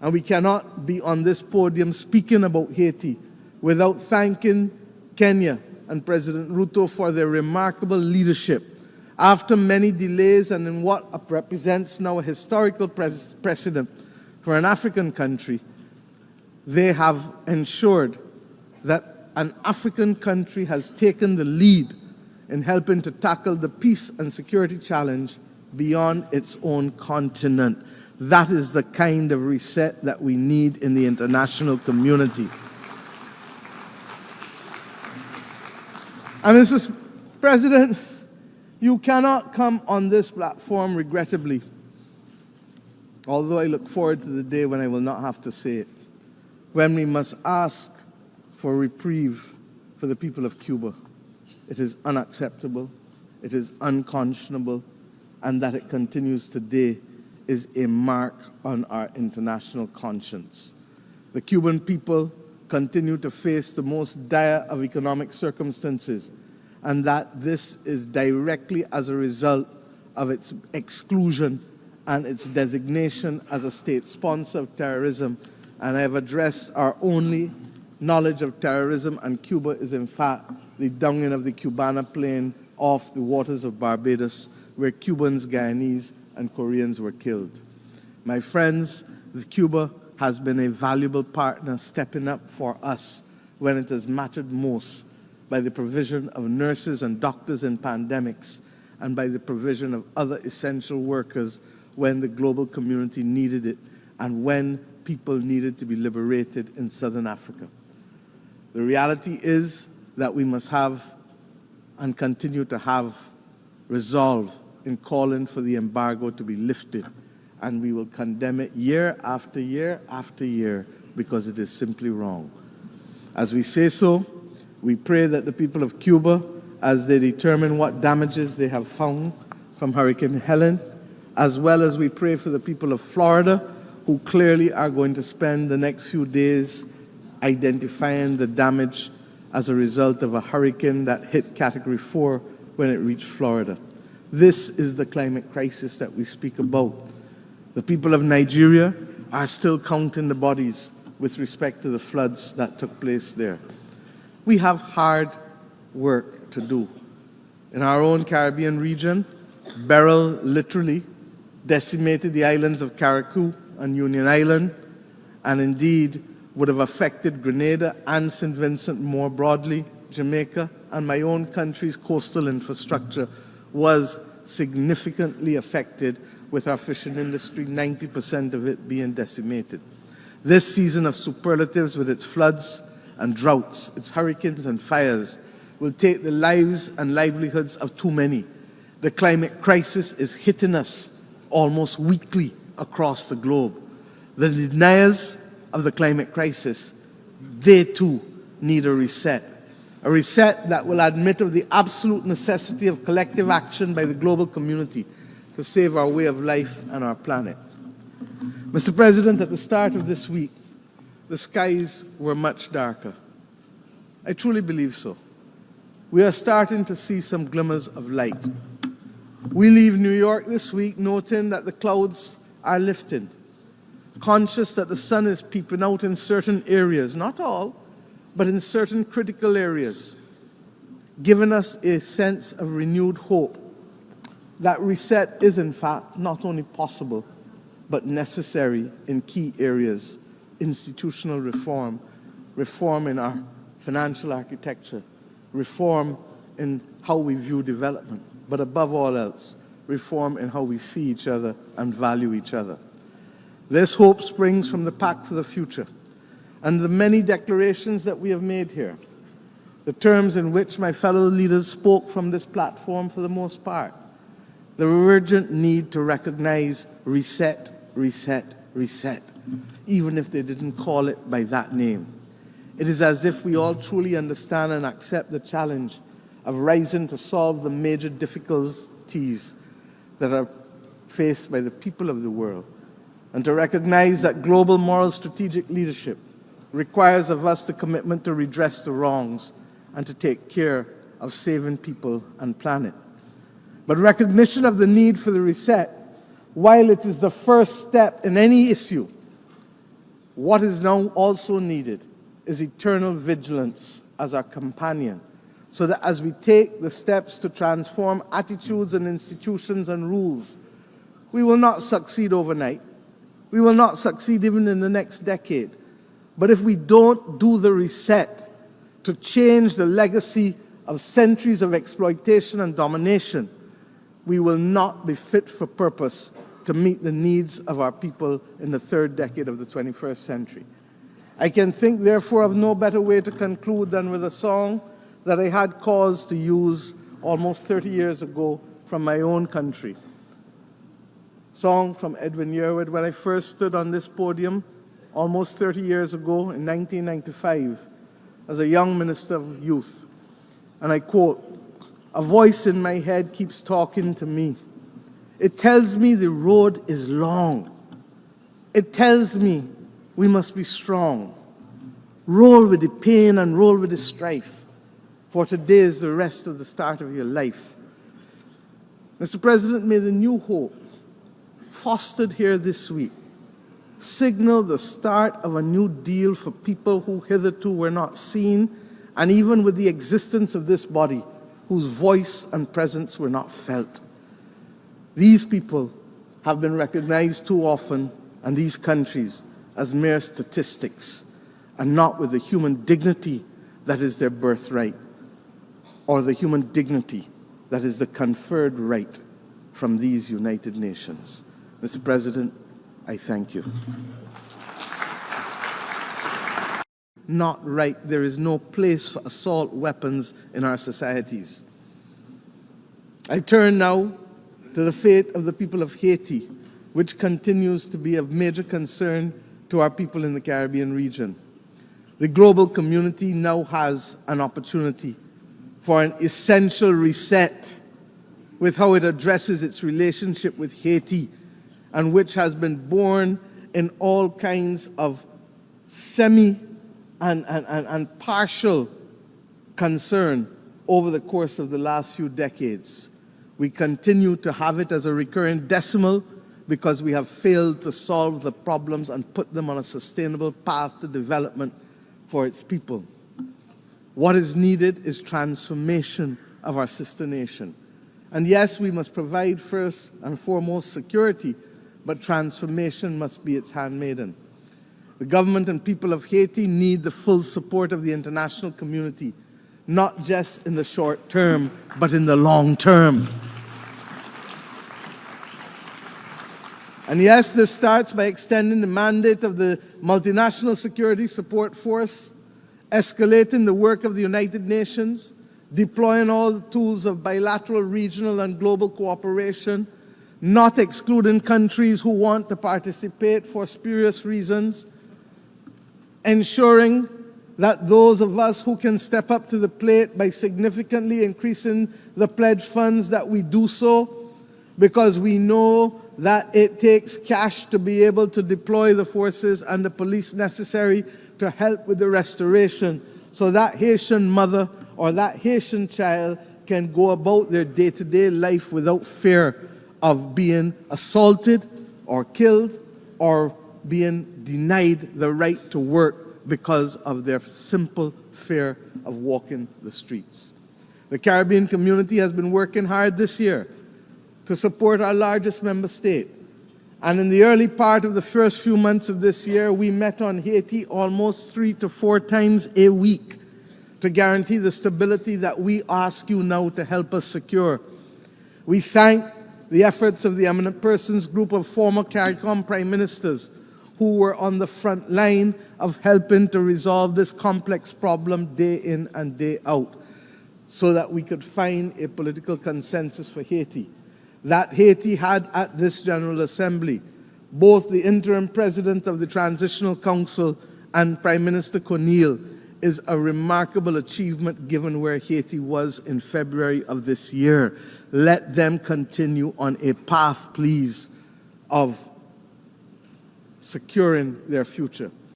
And we cannot be on this podium speaking about Haiti without thanking Kenya and President RUTO for their remarkable leadership. After many delays and in what represents now a historical precedent for an African country, they have ensured that an African country has taken the lead in helping to tackle the peace and security challenge beyond its own continent. That is the kind of reset that we need in the international community. And Mr. President, you cannot come on this platform regrettably, although I look forward to the day when I will not have to say it, when we must ask for reprieve for the people of Cuba. It is unacceptable, it is unconscionable, and that it continues today is a mark on our international conscience. The Cuban people continue to face the most dire of economic circumstances, and that this is directly as a result of its exclusion and its designation as a state sponsor of terrorism. And I have addressed our only knowledge of terrorism, and Cuba is in fact the downing of the Cubana plane off the waters of Barbados, where Cubans, Guyanese, and Koreans were killed. My friends, Cuba has been a valuable partner stepping up for us when it has mattered most, by the provision of nurses and doctors in pandemics, and by the provision of other essential workers when the global community needed it and when people needed to be liberated in Southern Africa. The reality is that we must have and continue to have resolve in calling for the embargo to be lifted, and we will condemn it year after year after year because it is simply wrong. As we say so, we pray that the people of Cuba, as they determine what damages they have found from Hurricane Helen, as well as we pray for the people of Florida, who clearly are going to spend the next few days identifying the damage as a result of a hurricane that hit Category 4 when it reached Florida. This is the climate crisis that we speak about. The people of Nigeria are still counting the bodies with respect to the floods that took place there. We have hard work to do. In our own Caribbean region, Beryl literally decimated the islands of Carriacou and Union Island, and indeed would have affected Grenada and St. Vincent more broadly. Jamaica and my own country's coastal infrastructure was significantly affected, with our fishing industry, 90% of it being decimated. This season of superlatives, with its floods and droughts, its hurricanes and fires, will take the lives and livelihoods of too many. The climate crisis is hitting us almost weekly across the globe. The deniers of the climate crisis, they too need a reset that will admit of the absolute necessity of collective action by the global community to save our way of life and our planet. Mr. President, at the start of this week, the skies were much darker. I truly believe so. We are starting to see some glimmers of light. We leave New York this week noting that the clouds are lifting, conscious that the sun is peeping out in certain areas, not all, but in certain critical areas, giving us a sense of renewed hope that reset is in fact not only possible, but necessary in key areas: institutional reform, reform in our financial architecture, reform in how we view development, but above all else, reform in how we see each other and value each other. This hope springs from the Pact for the Future and the many declarations that we have made here, the terms in which my fellow leaders spoke from this platform for the most part, the urgent need to recognize reset, reset, reset, even if they didn't call it by that name. It is as if we all truly understand and accept the challenge of rising to solve the major difficulties that are faced by the people of the world, and to recognize that global moral strategic leadership requires of us the commitment to redress the wrongs and to take care of saving people and planet. But recognition of the need for the reset, while it is the first step in any issue, What is now also needed is eternal vigilance as our companion, so that as we take the steps to transform attitudes and institutions and rules, we will not succeed overnight. We will not succeed even in the next decade. But if we don't do the reset to change the legacy of centuries of exploitation and domination, we will not be fit for purpose to meet the needs of our people in the third decade of the 21st century. I can think, therefore, of no better way to conclude than with a song that I had cause to use almost 30 years ago from my own country. Song from Edwin Yearwood. When I first stood on this podium almost 30 years ago in 1995 as a young minister of youth, and I quote, "A voice in my head keeps talking to me. It tells me the road is long. It tells me we must be strong. Roll with the pain and roll with the strife, for today is the rest of the start of your life." Mr. President, may the new hope fostered here this week signal the start of a new deal for people who hitherto were not seen, and even with the existence of this body, whose voice and presence were not felt. These people have been recognized too often, and these countries, as mere statistics, and not with the human dignity that is their birthright, or the human dignity that is the conferred right from these United Nations. Mr. President, I thank you. Not right. There is no place for assault weapons in our societies. I turn now to the fate of the people of Haiti, which continues to be of major concern to our people in the Caribbean region. The global community now has an opportunity for an essential reset with how it addresses its relationship with Haiti, and which has been born in all kinds of semi and partial concern over the course of the last few decades. We continue to have it as a recurring decimal because we have failed to solve the problems and put them on a sustainable path to development for its people. What is needed is transformation of our sister nation. And yes, we must provide first and foremost security, but transformation must be its handmaiden. The government and people of Haiti need the full support of the international community, not just in the short term, but in the long term. And yes, this starts by extending the mandate of the Multinational Security Support Force, escalating the work of the United Nations, deploying all the tools of bilateral, regional, and global cooperation, not excluding countries who want to participate for spurious reasons, ensuring that those of us who can step up to the plate by significantly increasing the pledge funds that we do so, because we know that it takes cash to be able to deploy the forces and the police necessary to help with the restoration, so that Haitian mother or that Haitian child can go about their day-to-day life without fear of being assaulted or killed or being denied the right to work because of their simple fear of walking the streets. The Caribbean community has been working hard this year to support our largest member state. And in the early part of the first few months of this year, we met on Haiti almost 3 to 4 times a week to guarantee the stability that we ask you now to help us secure. We thank the efforts of the Eminent Persons Group of former CARICOM prime ministers who were on the front line of helping to resolve this complex problem day in and day out, so that we could find a political consensus for Haiti. That Haiti had at this General Assembly both the interim president of the Transitional Council and Prime Minister Cornille is a remarkable achievement given where Haiti was in February of this year. Let them continue on a path, please, of securing their future.